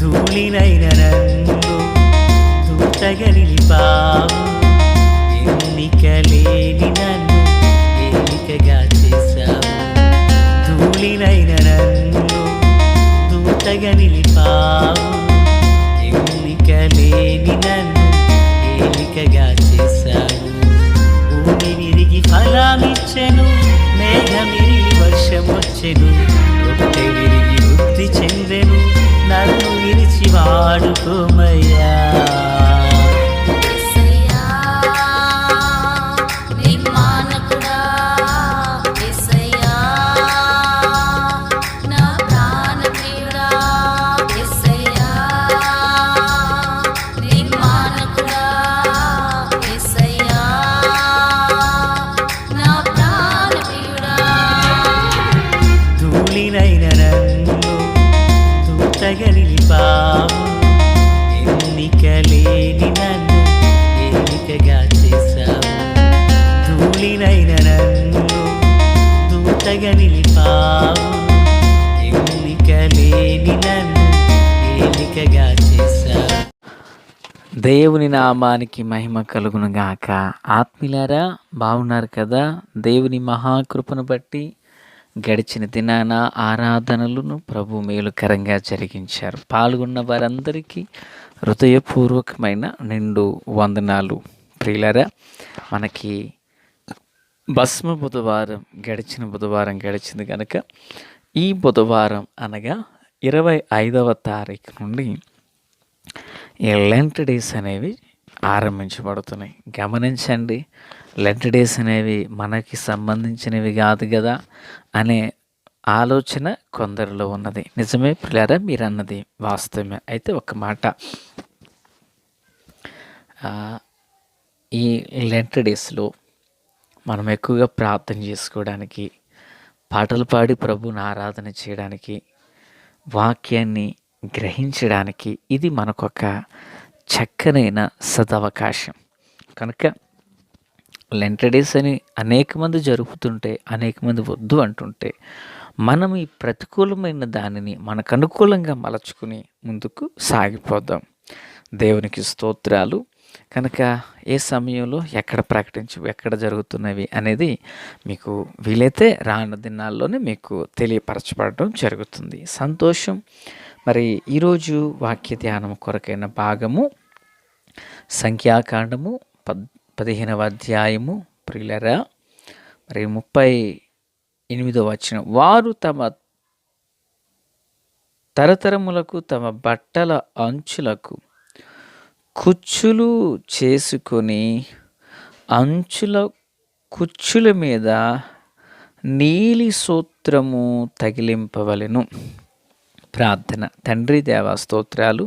ధూళినైన నన్ను దూతగా నిలిపావు. ఎన్నికలేని నన్ను ఏలికగా చేశావు. ధూళినైన నన్ను దూతగా నిలిపావు. ఎన్నికలేని నన్ను ఏలికగా చేశావు. భూమి విరిగి ఫలమిచ్చెను, మేఘమిరిగి వర్షమొచ్చెను. రొట్టె విరిగి వృద్ధి చెందెను, నన్ను విరిచి వాడుకోమయ్యా. ధూళినైన నన్ను దూతగా నిలిపావు. ఎన్నికలేని నన్ను ఏలికగా చేశావు. ధూళినైన నన్ను దూతగా నిలిపావు. ఎన్నికలేని నన్ను ఏలికగా చేశావు. దేవుని నామానికి మహిమ కలుగును గాక. ఆత్మీయులారా, బాగున్నారు కదా? దేవుని మహాకృపను బట్టి గడిచిన దినాన ఆరాధనలను ప్రభు మేలుకరంగా జరిగించారు. పాల్గొన్న వారందరికీ హృదయపూర్వకమైన నిండు వందనాలు. ప్రియులారా, మనకి భస్మ బుధవారం గడిచిన బుధవారం గడిచింది కనుక ఈ బుధవారం అనగా 25వ తారీఖు నుండి ఈ లెంట్ డేస్ అనేవి ఆరంభించబడుతున్నాయి. గమనించండి, లెంట్ డేస్ అనేవి మనకి సంబంధించినవి కాదు కదా అనే ఆలోచన కొందరిలో ఉన్నది. నిజమే ప్రియులారా, మీరు అన్నది వాస్తవమే. అయితే ఒక మాట, ఈ లెంట్ డేస్లో మనం ఎక్కువగా ప్రార్థన చేసుకోవడానికి, పాటలు పాడి ప్రభువుని ఆరాధన చేయడానికి, వాక్యాన్ని గ్రహించడానికి ఇది మనకొక చక్కనైన సదవకాశం. కనుక లెంట్ డేస్ అని అనేక మంది జరుపుతుంటే, అనేక మంది వద్దు అంటుంటే, మనం ఈ ప్రతికూలమైన దానిని మనకు అనుకూలంగా మలచుకుని ముందుకు సాగిపోదాం. దేవునికి స్తోత్రాలు. కనుక ఏ సమయంలో ఎక్కడ జరుగుతున్నవి అనేది మీకు వీలైతే రాను దినాల్లోనే మీకు తెలియపరచబడడం జరుగుతుంది. సంతోషం. మరి ఈరోజు వాక్య ధ్యానం కొరకైన భాగము సంఖ్యాకాండము 15వ అధ్యాయము. ప్రియులరా, మరి 38వ వచనం, వారు తమ తరతరములకు తమ బట్టల అంచులకు కుచ్చులు చేసుకొని అంచుల కుచ్చుల మీద నీలి సూత్రము తగిలింపవలెను. ప్రార్థన. తండ్రి దేవా, స్తోత్రాలు.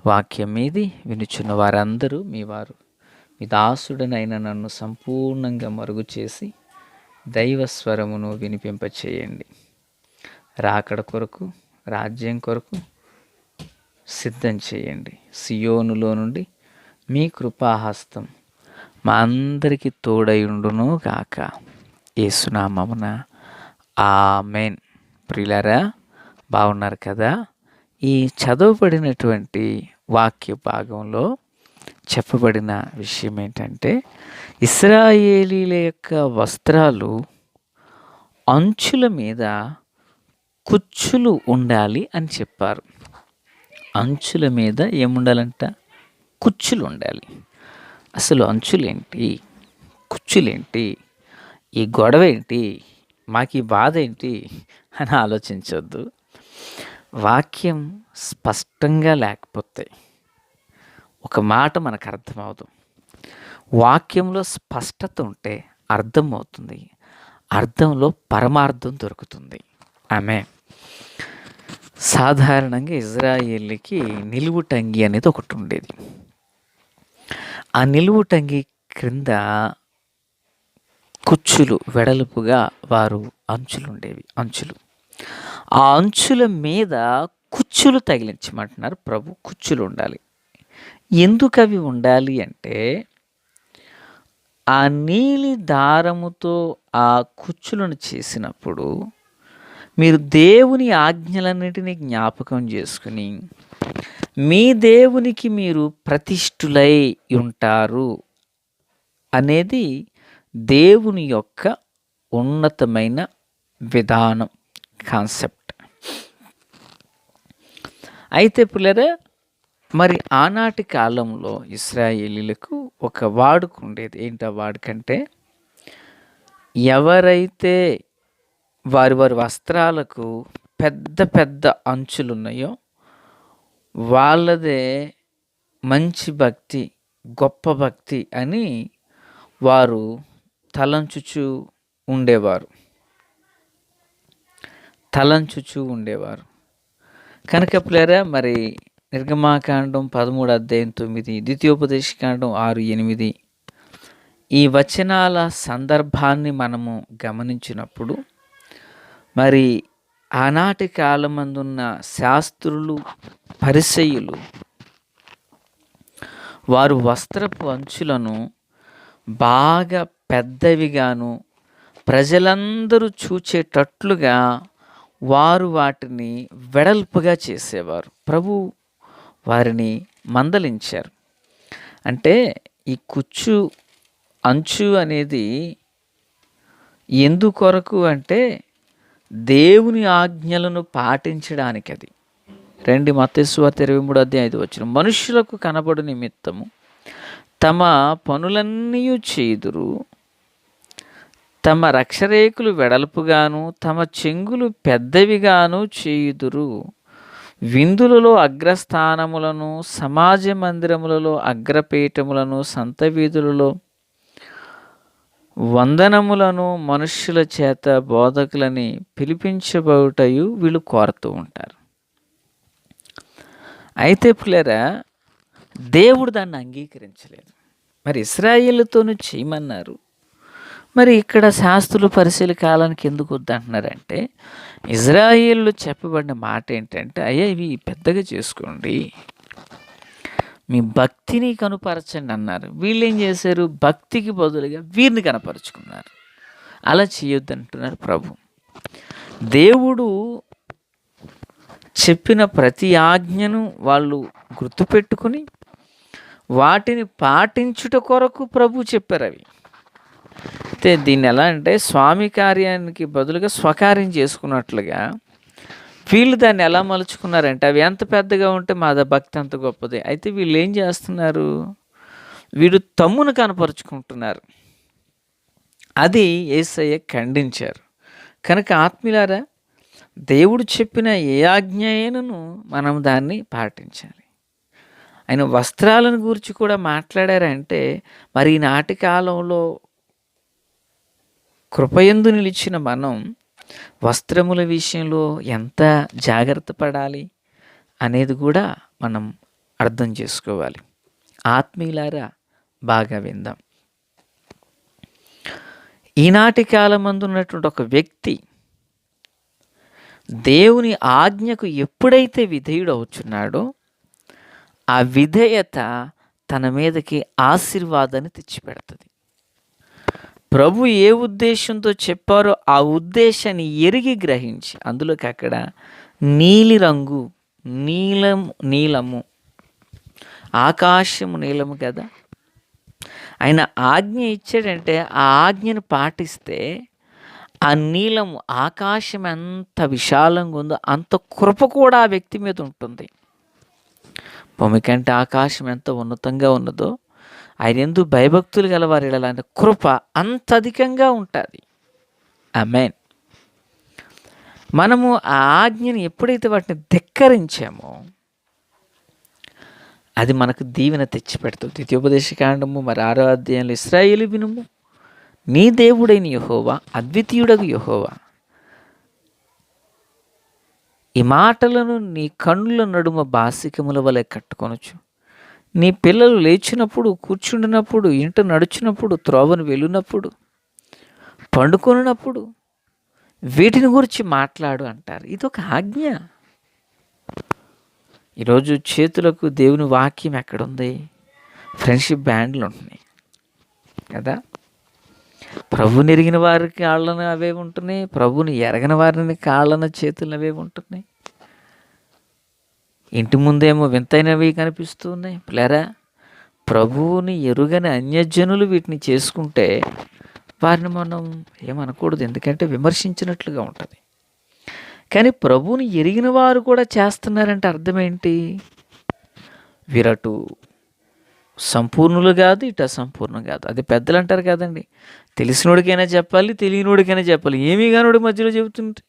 వాక్యం మీది వినుచున్న వారందరూ మీ వారు. మీ దాసుడనైన నన్ను సంపూర్ణంగా మరుగు చేసి దైవస్వరమును వినిపింపచేయండి. రాకడ కొరకు, రాజ్యం కొరకు సిద్ధం చేయండి. సియోనులో నుండి మీ కృపాహస్తం మా అందరికీ తోడయుండును గాక. యేసునామమున ఆమేన్. ప్రియులారా, బాగున్నారు కదా? ఈ చదవబడినటువంటి వాక్య భాగంలో చెప్పబడిన విషయం ఏంటంటే, ఇశ్రాయేలీల యొక్క వస్త్రాలు అంచుల మీద కుచ్చులు ఉండాలి అని చెప్పారు. అంచుల మీద ఏముండాలంట? కుచ్చులు ఉండాలి. అసలు అంచులేంటి, కుచ్చులేంటి, ఈ గొడవ ఏంటి, మాకు ఈ బాధ ఏంటి అని ఆలోచించవద్దు. వాక్యం స్పష్టంగా లేకపోతే ఒక మాట మనకు అర్థమవుదు. వాక్యంలో స్పష్టత ఉంటే అర్థమవుతుంది, అర్థంలో పరమార్థం దొరుకుతుంది. ఆమె సాధారణంగా ఇజ్రాయేలీకి నిలువుటంగి అనేది ఒకటి ఉండేది. ఆ నిలువుటంగి క్రింద కుచ్చులు వెడల్పుగా వారు అంచులు ఉండేవి. ఆ అంచుల మీద కుచ్చులు తగిలించమంటున్నారు ప్రభు. కుచ్చులు ఉండాలి. ఎందుకు అవి ఉండాలి అంటే, ఆ నీలి దారముతో ఆ కుచ్చులను చేసినప్పుడు మీరు దేవుని ఆజ్ఞలన్నిటినీ జ్ఞాపకం చేసుకుని మీ దేవునికి మీరు ప్రతిష్ఠులై ఉంటారు అనేది దేవుని యొక్క ఉన్నతమైన విధానం, కాన్సెప్ట్. అయితే పిల్లరా, మరి ఆనాటి కాలంలో ఇశ్రాయేలీలకు ఒక వాడుక ఉండేది. ఏంటి ఆ వాడుకంటే, ఎవరైతే వారి వారి వస్త్రాలకు పెద్ద పెద్ద అంచులున్నాయో వాళ్ళదే మంచి భక్తి, గొప్ప భక్తి అని వారు తలంచుచూ ఉండేవారు. కనుక పిల్లరా, మరి నిర్గమాకాండం 13:9, ద్వితీయోపదేశకాండం 6:8 ఈ వచనాల సందర్భాన్ని మనము గమనించినప్పుడు, మరి ఆనాటి కాలమందున్న శాస్త్రులు, పరిసయ్యులు వారు వస్త్రపు అంచులను బాగా పెద్దవిగాను ప్రజలందరూ చూచేటట్లుగా వారు వాటిని వెడల్పుగా చేసేవారు. ప్రభు వారిని మందలించారు. అంటే ఈ కుచ్చు అంచు అనేది ఎందుకొరకు అంటే దేవుని ఆజ్ఞలను పాటించడానికి. అది మత్తయి సువార్త 23:5 మనుషులకు కనబడు నిమిత్తము తమ పనులన్నీ చేయుదురు, తమ రక్షరేకులు వెడల్పుగాను తమ చెంగులు పెద్దవిగాను చేయుదురు, విందులలో అగ్రస్థానములను, సమాజ మందిరములలో అగ్రపీఠములను, సంత వీధులలో వందనములను మనుష్యుల చేత బోధకులని పిలిపించబోటయు వీళ్ళు కోరుతూ ఉంటారు. అయితే పిల్లరా, దేవుడు దాన్ని అంగీకరించలేదు. మరి ఇశ్రాయేలుతోనూ చేయమన్నారు. మరి ఇక్కడ శాస్త్రులు, పరిశీలి కాలానికి ఎందుకు వద్దంటున్నారంటే, ఇజ్రాయేలు చెప్పబడిన మాట ఏంటంటే, అయ్యా ఇవి పెద్దగా చేసుకోండి, మీ భక్తిని కనుపరచండి అన్నారు. వీళ్ళు ఏం చేశారు? భక్తికి బదులుగా వీరిని కనపరుచుకున్నారు. అలా చేయొద్దు అంటున్నారు ప్రభు. దేవుడు చెప్పిన ప్రతి ఆజ్ఞను వాళ్ళు గుర్తుపెట్టుకుని వాటిని పాటించుట కొరకు ప్రభు చెప్పారు. అవి అయితే దీన్ని ఎలా అంటే, స్వామి కార్యానికి బదులుగా స్వకార్యం చేసుకున్నట్లుగా వీళ్ళు దాన్ని ఎలా మలుచుకున్నారంటే, అవి ఎంత పెద్దగా ఉంటే మా భక్తి అంత గొప్పది. అయితే వీళ్ళు ఏం చేస్తున్నారు? వీడు తమ్మును కనపరుచుకుంటున్నారు. అది యేసయ్య ఖండించారు. కనుక ఆత్మీయులారా, దేవుడు చెప్పిన ఏ ఆజ్ఞ అయినను మనం దాన్ని పాటించాలి. ఆయన వస్త్రాలను గురించి కూడా మాట్లాడారంటే, మరి ఈనాటి కాలంలో కృపయందు నిలిచిన మనం వస్త్రముల విషయంలో ఎంత జాగ్రత్త పడాలి అనేది కూడా మనం అర్థం చేసుకోవాలి. ఆత్మీయులారా, బాగా విందాం. ఈనాటి కాలమందు ఉన్నటువంటి ఒక వ్యక్తి దేవుని ఆజ్ఞకు ఎప్పుడైతే విధేయుడు అవుతున్నాడో, ఆ విధేయత తన మీదకి ఆశీర్వాదాన్ని తెచ్చిపెడుతుంది. ప్రభు ఏ ఉద్దేశంతో చెప్పారో ఆ ఉద్దేశాన్ని ఎరిగి గ్రహించి, అందులోకి అక్కడ నీలిరంగు, నీలము, ఆకాశము నీలము కదా. ఆయన ఆజ్ఞ ఇచ్చాడంటే ఆ ఆజ్ఞను పాటిస్తే ఆ నీలము, ఆకాశం ఎంత విశాలంగా ఉందో అంత కృప కూడా ఆ వ్యక్తి మీద ఉంటుంది. భూమి కంటే ఆకాశం ఎంత ఉన్నతంగా ఉన్నదో ఆయన యందు భయభక్తులు గలవారి ఎడల కృప అంత అధికంగా ఉంటుంది. ఆమేన్. మనము ఆ ఆజ్ఞని ఎప్పుడైతే వాటిని ధిక్కరించామో అది మనకు దీవెన తెచ్చిపెడుతుంది. ద్వితీయోపదేశకాండము 6 ఇశ్రాయేలు వినుము, నీ దేవుడైన యెహోవా అద్వితీయుడగు యెహోవా ఈ మాటలను నీ కన్నుల నడుమ బాసికముల వలె కట్టుకొనొచ్చు. నీ పిల్లలు లేచినప్పుడు, కూర్చుండినప్పుడు, ఇంట నడుచున్నప్పుడు, త్రోవను వెళ్ళినప్పుడు, పండుకొనినప్పుడు వీటిని గురించి మాట్లాడు అంటారు. ఇదొక ఆజ్ఞ. ఈరోజు చేతులకు దేవుని వాక్యం ఎక్కడుంది? ఫ్రెండ్షిప్ బ్యాండ్లు ఉంటున్నాయి కదా. ప్రభుని ఎరిగిన వారికి కాళ్ళను అవే ఉంటున్నాయి, ప్రభుని ఎరగని వారిని కాళ్ళన చేతులు అవే ఉంటున్నాయి. ఇంటి ముందేమో వింతైనవి కనిపిస్తూ ఉన్నాయి. ప్లేరా ప్రభువుని ఎరుగని అన్యజనులు వీటిని చేసుకుంటే వారిని మనం ఏమనకూడదు, ఎందుకంటే విమర్శించినట్లుగా ఉంటుంది. కానీ ప్రభువుని ఎరిగిన వారు కూడా చేస్తున్నారంటే అర్థం ఏంటి? వీరటు సంపూర్ణులు కాదు, ఇటు అసంపూర్ణం కాదు. అది పెద్దలు అంటారు కదండి, తెలిసినోడికైనా చెప్పాలి, తెలియనోడికైనా చెప్పాలి, ఏమీ కానోడి మధ్యలో చెబుతుంటే.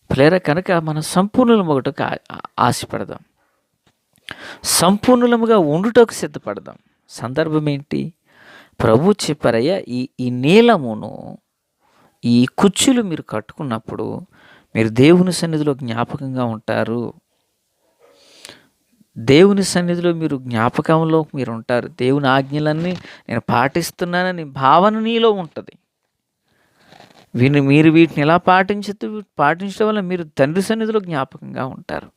ప్లేరా కనుక మనం సంపూర్ణులము ఒకటకు ఆశపడదాం, సంపూర్ణులముగా ఉండుటకు సిద్ధపడదాం. సందర్భం ఏంటి? ప్రభు చెప్పారయ్యా, ఈ నీలమును, ఈ కుచ్చులు మీరు కట్టుకున్నప్పుడు మీరు దేవుని సన్నిధిలో జ్ఞాపకంగా ఉంటారు. దేవుని సన్నిధిలో మీరు జ్ఞాపకంలో మీరు ఉంటారు. దేవుని ఆజ్ఞలన్నీ నేను పాటిస్తున్నానని భావన నీలో ఉంటుంది. మీరు వీటిని ఎలా పాటించడం వల్ల మీరు తండ్రి సన్నిధిలో జ్ఞాపకంగా ఉంటారు.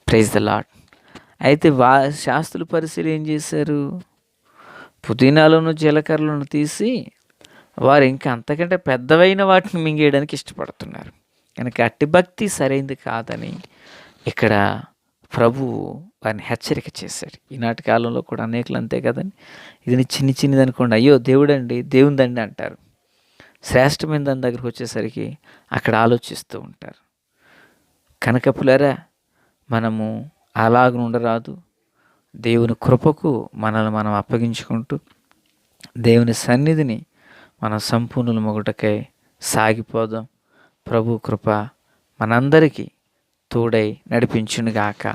Praise the Lord. అయితే శాస్త్రుల పరిశీలి ఏం చేశారు? పుదీనాలను జీలకర్రలను తీసి వారు ఇంకా అంతకంటే పెద్దవైన వాటిని మింగేయడానికి ఇష్టపడుతున్నారు. కనుక అట్టి భక్తి సరైంది కాదని ఇక్కడ ప్రభు వారిని హెచ్చరిక చేశాడు. ఈనాటి కాలంలో కూడా అనేకులు అంతే కదండి, ఇది చిన్నది అనుకోండి, అయ్యో దేవుందండి అంటారు. శ్రేష్టమైన దాని దగ్గరకు వచ్చేసరికి అక్కడ ఆలోచిస్తూ ఉంటారు. కనుక పులారా మనము అలాగ ఉండరాదు. దేవుని కృపకు మనల్ని మనం అప్పగించుకుంటూ దేవుని సన్నిధిని మన సంపూర్ణుల మొగుటకై సాగిపోదాం. ప్రభు కృప మనందరికీ తోడై నడిపించునుగాక.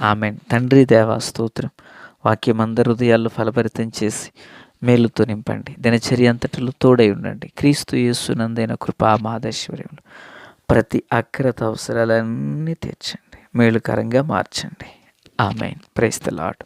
ఆమెన్. తండ్రి దేవా స్తోత్రం. వాక్యం అందరి హృదయాల్లో ఫలభరితం చేసి మేలుతో నింపండి. దినచర్య అంతటిలో తోడై ఉండండి. క్రీస్తు యేసునందైన కృపా మాధైశ్వర్యములు ప్రతి అక్రత అవసరాలన్నీ తీర్చండి, మేలుకరంగా మార్చండి. ఆమెన్. Praise the lord.